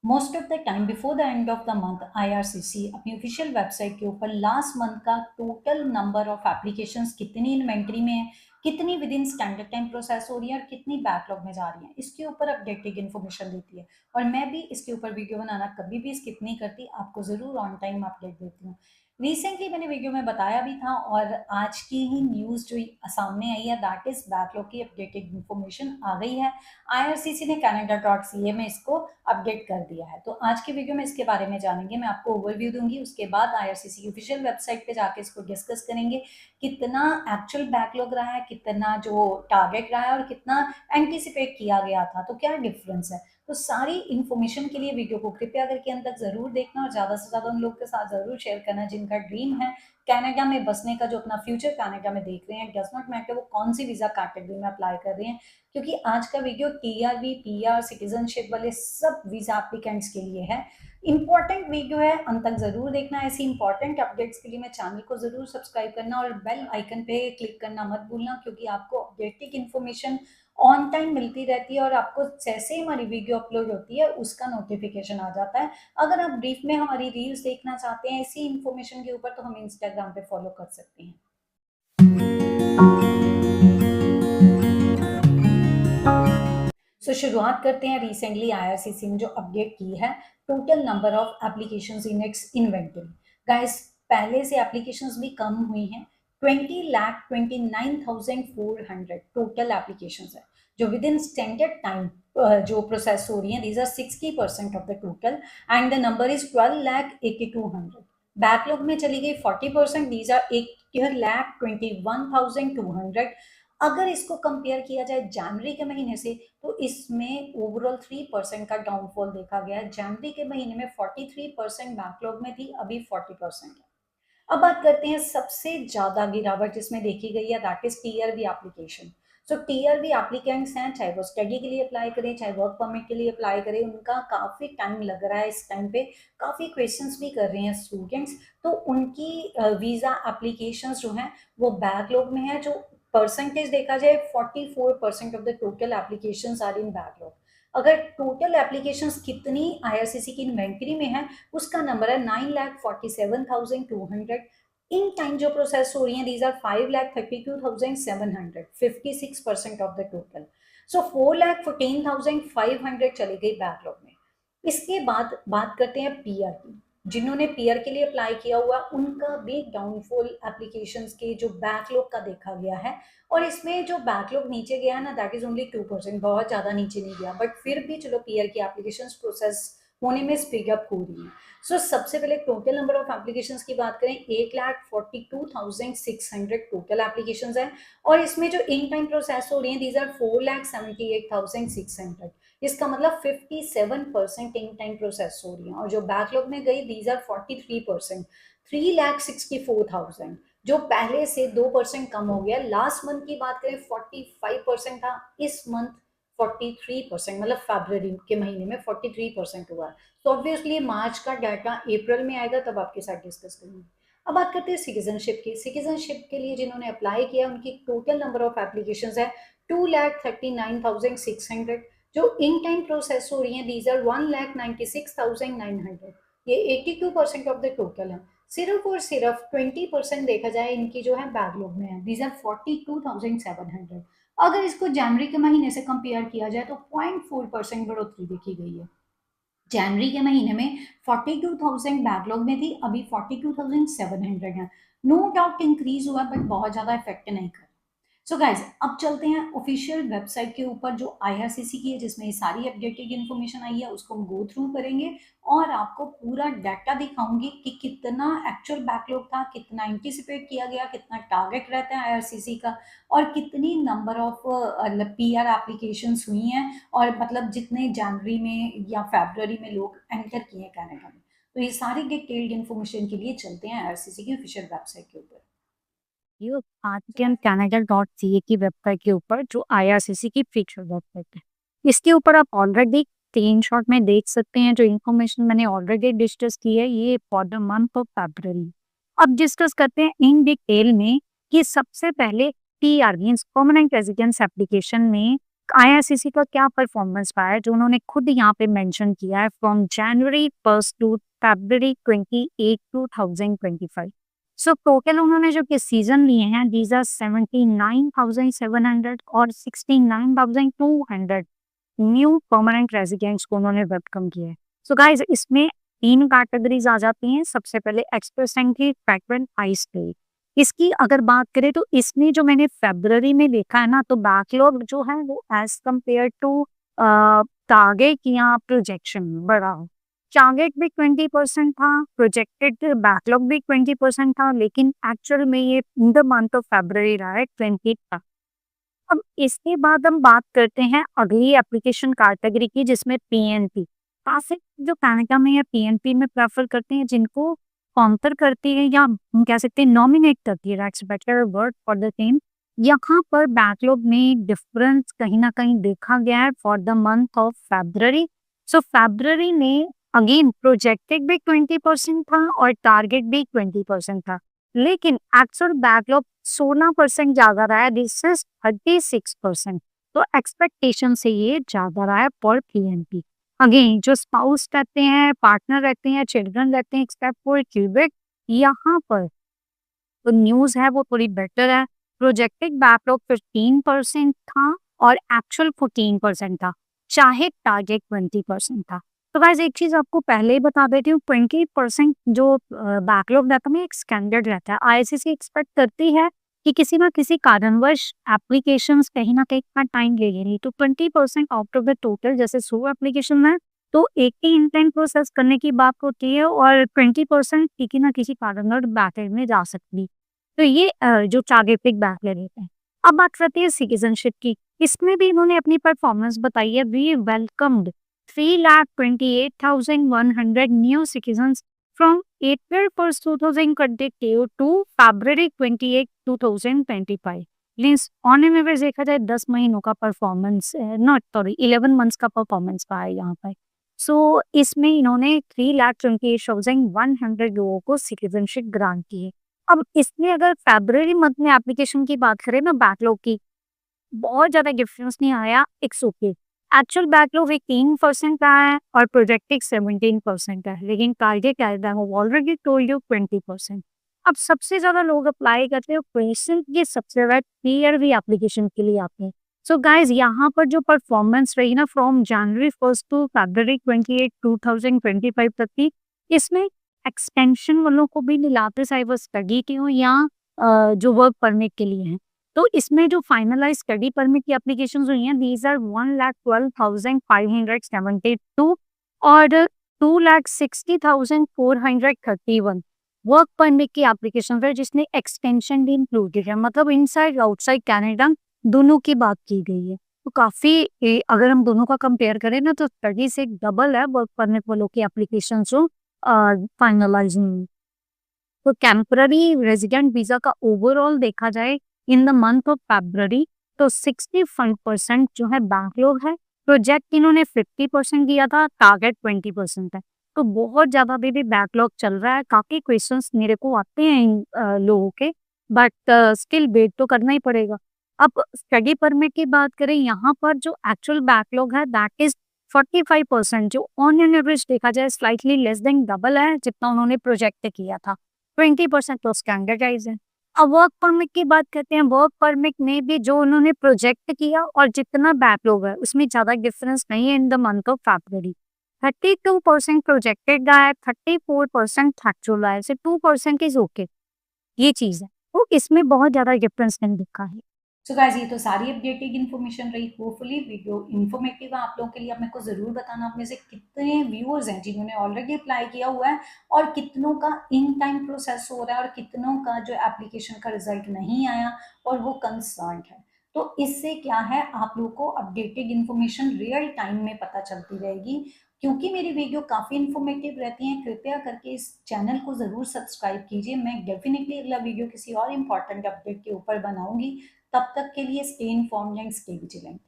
Most of the time before the end of the month IRCC अपनी official website के ऊपर last month का total number of applications कितनी inventory में है, कितनी with in standard time process हो रही है और कितनी बैकलॉग में जा रही है, इसके ऊपर अपडेटेड इन्फॉर्मेशन देती है। और मैं भी इसके ऊपर वीडियो बनाना कभी भी स्किप नहीं करती, आपको ज़रूर ऑन टाइम अपडेट देती हूँ। रिसेंटली मैंने वीडियो में बताया भी था और आज की ही न्यूज़ जो सामने आई है दैट इज बैकलॉग की अपडेटेड इन्फॉर्मेशन आ गई है। आईआरसीसी ने canada.ca में इसको अपडेट कर दिया है। तो आज की वीडियो में इसके बारे में जानेंगे, मैं आपको ओवरव्यू दूंगी, उसके बाद आईआरसीसी की ऑफिशियल वेबसाइट पे जाके इसको डिस्कस करेंगे कितना एक्चुअल बैकलॉग रहा है, कितना जो टारगेट रहा है और कितना एंटिसिपेट किया गया था, तो क्या डिफरेंस है। तो सारी इन्फॉर्मेशन के लिए वीडियो को कृपया करके अंत तक जरूर देखना और ज्यादा से ज्यादा उन लोग के साथ जरूर शेयर करना जिनका ड्रीम है कनाडा में बसने का, जो अपना फ्यूचर कनाडा में देख रहे हैं। डज नॉट मैटर वो कौन सी वीजा कैटेगरी में अप्लाई कर रहे हैं, क्योंकि आज का वीडियो टीआरवी पीआर सिटीजनशिप वाले सब वीजा एप्लीकेंट्स के लिए है। इंपॉर्टेंट वीडियो है, अंत तक जरूर देखना। ऐसी इंपॉर्टेंट अपडेट्स के लिए मैं चैनल को जरूर सब्सक्राइब करना और बेल आइकन पे क्लिक करना मत भूलना, क्योंकि आपको अपडेटेड इन्फॉर्मेशन ऑन टाइम मिलती रहती है और आपको जैसे ही हमारी वीडियो अपलोड होती है उसका नोटिफिकेशन आ जाता है। अगर आप ब्रीफ में हमारी रील्स देखना चाहते हैं इसी इन्फॉर्मेशन के ऊपर तो हमें इंस्टाग्राम पे फॉलो कर सकते हैं। शुरुआत करते हैं रिसेंटली आईआरसीसी ने जो अपडेट की है total number of applications in its inventory. Guys, पहले से एप्लीकेशंस भी कम हुई हैं। 20,29,400 टोटल एप्लीकेशंस है जो विद इन स्टैंडर्ड टाइम जो प्रोसेस हो रही हैं। These are 60% of the total and the number is 12,82,100। Backlog में चली गई 40%, दीज आर 8,21,200। अगर इसको कंपेयर किया जाए जनवरी के महीने से तो इसमें ओवरऑल 3% का डाउनफॉल देखा गया है। जनवरी के महीने में 43% बैकलॉग में थी, अभी 40% है। अब बात करते हैं सबसे ज्यादा गिरावट जिसमें देखी गई है, that is TRV application. So TRV applicants हैं, चाहे वो स्टडी के लिए अप्लाई करें चाहे वर्क परमिट के लिए अप्लाई करें, उनका काफी टाइम लग रहा है। इस टाइम पे काफी क्वेश्चंस भी कर रहे हैं स्टूडेंट्स, तो उनकी वीजा एप्लीकेशंस जो हैं वो बैकलॉग में है। जो परसेंटेज देखा जाए 44% of the total applications are in backlog. अगर टोटल एप्लीकेशंस कितनी आईआरसीसी की इन्वेंट्री में है उसका नंबर है 9,47,200। इन टाइम जो प्रोसेस हो रही है these are 5,32,700, 56% of the total. So 4,14,500 चली गई बैकलॉग में। इसके बाद बात करते हैं पीआर की। जिन्होंने पीआर के लिए अप्लाई किया हुआ उनका भी डाउनफॉल एप्लीकेशंस के जो बैकलॉग का देखा गया है। और इसमें जो बैकलॉग नीचे गया है ना दैट इज ओनली 2%, बहुत ज्यादा नीचे नहीं गया, बट फिर भी चलो पीआर की एप्लीकेशंस प्रोसेस होने में स्पीड अप हो रही है। सबसे पहले टोटल नंबर ऑफ एप्लीकेशंस की बात करें 8,42,600 टोटल एप्लीकेशंस है। और इसमें जो इन टाइम प्रोसेस हो रही है दीज आर 4,78,600। इसका मतलब 57% इन टाइम प्रोसेस हो रही है। और जो बैकलॉग में गई दीज आर 43%, 3,64,000, जो पहले से 2% कम हो गया। लास्ट मंथ की बात करें 45% था, इस मंथ 43%, मतलब फरवरी के महीने में 43% हुआ है। तो ऑब्वियसली मार्च का डाटा अप्रैल में आएगा तब आपके साथ डिस्कस करेंगे। अब बात करते हैं सिटीजनशिप की। सिटीजनशिप के लिए जिन्होंने अप्लाई किया उनकी टोटल नंबर ऑफ एप्लीकेशंस है 2,39,600। जो इन टाइम प्रोसेस हो रही है दीज आर 1,96,900। ये 82% ऑफ द टोटल है। सिर्फ और सिर्फ 20% देखा जाए इनकी जो है बैकलॉग में है, दीज आर 42,700। अगर इसको जनवरी के महीने से कंपेयर किया जाए तो 0.4% बढ़ोतरी देखी गई है। जनवरी के महीने में 42,000 बैकलॉग में थी, अभी 42,700 है। नो डाउट इंक्रीज हुआ बट बहुत ज्यादा इफेक्ट नहीं कर। सो गाइज अब चलते हैं ऑफिशियल वेबसाइट के ऊपर जो आईआरसीसी की है, जिसमें ये सारी अपडेटेड इन्फॉर्मेशन आई है उसको हम गो थ्रू करेंगे और आपको पूरा डाटा दिखाऊंगी कि कितना एक्चुअल बैकलॉग था, कितना एंटिसिपेट किया गया, कितना टारगेट रहता है आईआरसीसी का, और कितनी नंबर ऑफ पीआर एप्लीकेशंस हुई हैं, और मतलब जितने जनवरी में या फरवरी में लोग एंटर किए हैं कनाडा में। तो ये सारी डिटेल्ड इन्फॉर्मेशन के लिए चलते हैं आईआरसीसी की ऑफिशियल वेबसाइट के ऊपर। ये आज के हम canada.ca की वेबसाइट के ऊपर जो आईआरसीसी की फीचर वेबसाइट है, इसके ऊपर आप ऑलरेडी स्क्रीनशॉट में देख सकते हैं जो इन्फॉर्मेशन मैंने ऑलरेडी डिस्कस की है ये फॉर द मंथ ऑफ फरवरी। अब डिस्कस करते हैं इन डिटेल में कि सबसे पहले TR means permanent residence application में आईआरसीसी का क्या परफॉर्मेंस रहा है जो उन्होंने खुद यहाँ पे मेंशन किया है from January 1 to February 28 2025। So total उन्होंने जो कि सीजन लिए हैं दीज आर 79,700 और 69,200 न्यू परमानेंट रेजिडेंट्स को उन्होंने वेलकम किया है। सो गाइज इसमें 3 कैटेगरीज आ जाती हैं। सबसे पहले express entry, frequent, high stay. इसकी अगर बात करें तो इसमें जो मैंने फरवरी में देखा है ना, तो बैकलॉग जो है वो एज कंपेयर टू टारगेट या प्रोजेक्शन बड़ा हो। टारगेट भी 20% था, प्रोजेक्टेड बैकलॉग भी 20% था, लेकिन एक्चुअल में ये इन द मंथ ऑफ फरवरी रहा है 20 था। अब इसके बाद हम बात करते हैं अगली एप्लीकेशन कैटेगरी की, जिसमें पीएनपी। खास जो कनाडा में या पीएनपी में प्रेफर करते हैं, जिनको काउंटर करती है या हम कह सकते हैं नॉमिनेट करती है, that's better word for the same. यहाँ पर बैकलॉग में डिफरेंस कहीं ना कहीं देखा गया है for the month of February. So फरवरी में अगेन प्रोजेक्टेड भी 20% था और टारगेट भी 20% था, लेकिन एक्चुअल बैकलॉग 16% ज्यादा रहा है, दिस इज 36%। तो एक्सपेक्टेशन से ये ज्यादा रहा है फॉर पीएनपी। अगेन जो स्पाउस रहते हैं, पार्टनर रहते हैं, चिल्ड्रन रहते हैं, एक्सेप्ट फॉर क्यूबिक, यहाँ पर तो न्यूज है वो थोड़ी बेटर है। प्रोजेक्टेड बैकलॉग 15% था और एक्चुअल 14% था, चाहे टारगेट 20% था। तो गाइस एक चीज आपको पहले ही बता देती हूँ, 20% जो बैकलॉग रहता है एक स्टैंडर्ड रहता है। आईसीसी एक्सपेक्ट करती है कि किसी ना किसी कारणवश एप्लीकेशंस कहीं ना कहीं का टाइम ले रही, तो 20% आउट ऑफ द टोटल जैसे 100 एप्लीकेशन है तो एक ही इंटेंट प्रोसेस करने की बात होती है और 20% किसी ना किसी कारणवश बैकएंड में जा सकती। तो ये जो टारगेटेड बैकलॉग रहता है। अब बात करते हैं सिटीजनशिप की। इसमें भी इन्होंने अपनी परफॉर्मेंस बताई है। We welcomed 3,28,100 new citizens from April 1st, 2022 to February 28, 2025. Means on an average देखा जाए 10 महीनों का परफॉर्मेंस, नॉट सॉरी 11 मंथ्स का परफॉर्मेंस रहा है यहाँ पर। सो इसमें इन्होंने 3,28,100 लोगों को सिटीजनशिप ग्रांट की है। अब इसमें अगर फरवरी मंथ में एप्लीकेशन की बात करें ना बैकलॉग की, बहुत ज्यादा डिफरेंस नहीं आया, इट्स ओके। एक्चुअल बैकलॉग 18% रहा है और प्रोजेक्टेड 17% है, लेकिन टारगेट क्या है वो ऑलरेडी टोल्ड यू 20%। अब सबसे ज्यादा लोग अप्लाई करते हैं क्वेश्चन ये सबसे ज्यादा क्लियर भी एप्लीकेशन के लिए आते हैं। सो गाइज यहाँ पर जो परफॉर्मेंस रही ना फ्रॉम जनवरी 1 टू फरवरी 28, 2025 तक की, इसमें एक्सटेंशन वालों को भी मिलाते चाहे वो स्टडी की हो या जो वर्क परमिट के लिए है। तो इसमें जो फाइनलाइज स्टडी परमिट की एप्लीकेशन हुई हैं दीज आर 1,12,572 और 2,60,431 वर्क परमिट की एप्लीकेशन है, जिसने एक्सटेंशन भी इंक्लूडेड है, मतलब इनसाइड आउटसाइड कनाडा दोनों की बात की गई है। तो काफी अगर हम दोनों का कंपेयर करें ना तो स्टडी से डबल है वर्क परमिट वालों की एप्लीकेशन जो फाइनलाइज हुई। तो टेम्पररी रेजिडेंट वीजा का ओवरऑल देखा जाए इन द मंथ ऑफ फरवरी तो 65% जो है बैकलॉग है। प्रोजेक्ट इन्होंने 50% दिया था, टारगेट 20% है। तो बहुत ज्यादा भी बैकलॉग चल रहा है। काफी क्वेश्चंस मेरे को आते हैं इन लोगों के, बट स्टिल वेट तो करना ही पड़ेगा। अब स्टडी परमिट की बात करें, यहाँ पर जो एक्चुअल बैकलॉग है दैट इज 45%, जो ऑन एन एवरेज देखा जाए स्लाइटली लेस देन डबल है जितना उन्होंने प्रोजेक्ट किया था। 20% तो स्टैंडर्डाइज है। अब वर्क परमिट की बात करते हैं। वर्क परमिट में भी जो उन्होंने प्रोजेक्ट किया और जितना बैकलॉग है उसमें ज्यादा डिफरेंस नहीं है in the month of February. 32% projected है, 34% एक्चुअल है, 2% इज ओके। ये चीज है, तो इसमें बहुत ज्यादा डिफरेंस नहीं दिखा है। सो गाइस ये तो सारी अपडेटेड इन्फॉर्मेशन रही। होपफुली वीडियो इन्फॉर्मेटिव है आप लोगों के लिए। आप मेरे को ज़रूर बताना आप में से कितने व्यूअर्स हैं जिन्होंने ऑलरेडी अप्लाई किया हुआ है और कितनों का इन टाइम प्रोसेस हो रहा है और कितनों का जो एप्लीकेशन का रिजल्ट नहीं आया और वो कंसर्न है। तो इससे क्या है, आप लोगों को अपडेटेड इन्फॉर्मेशन रियल टाइम में पता चलती रहेगी। क्योंकि मेरी वीडियो काफ़ी इन्फॉर्मेटिव रहती हैं, कृपया करके इस चैनल को ज़रूर सब्सक्राइब कीजिए। मैं डेफिनेटली अगला वीडियो किसी और इम्पॉर्टेंट अपडेट के ऊपर बनाऊंगी। तब तक के लिए stay informed and stay vigilant.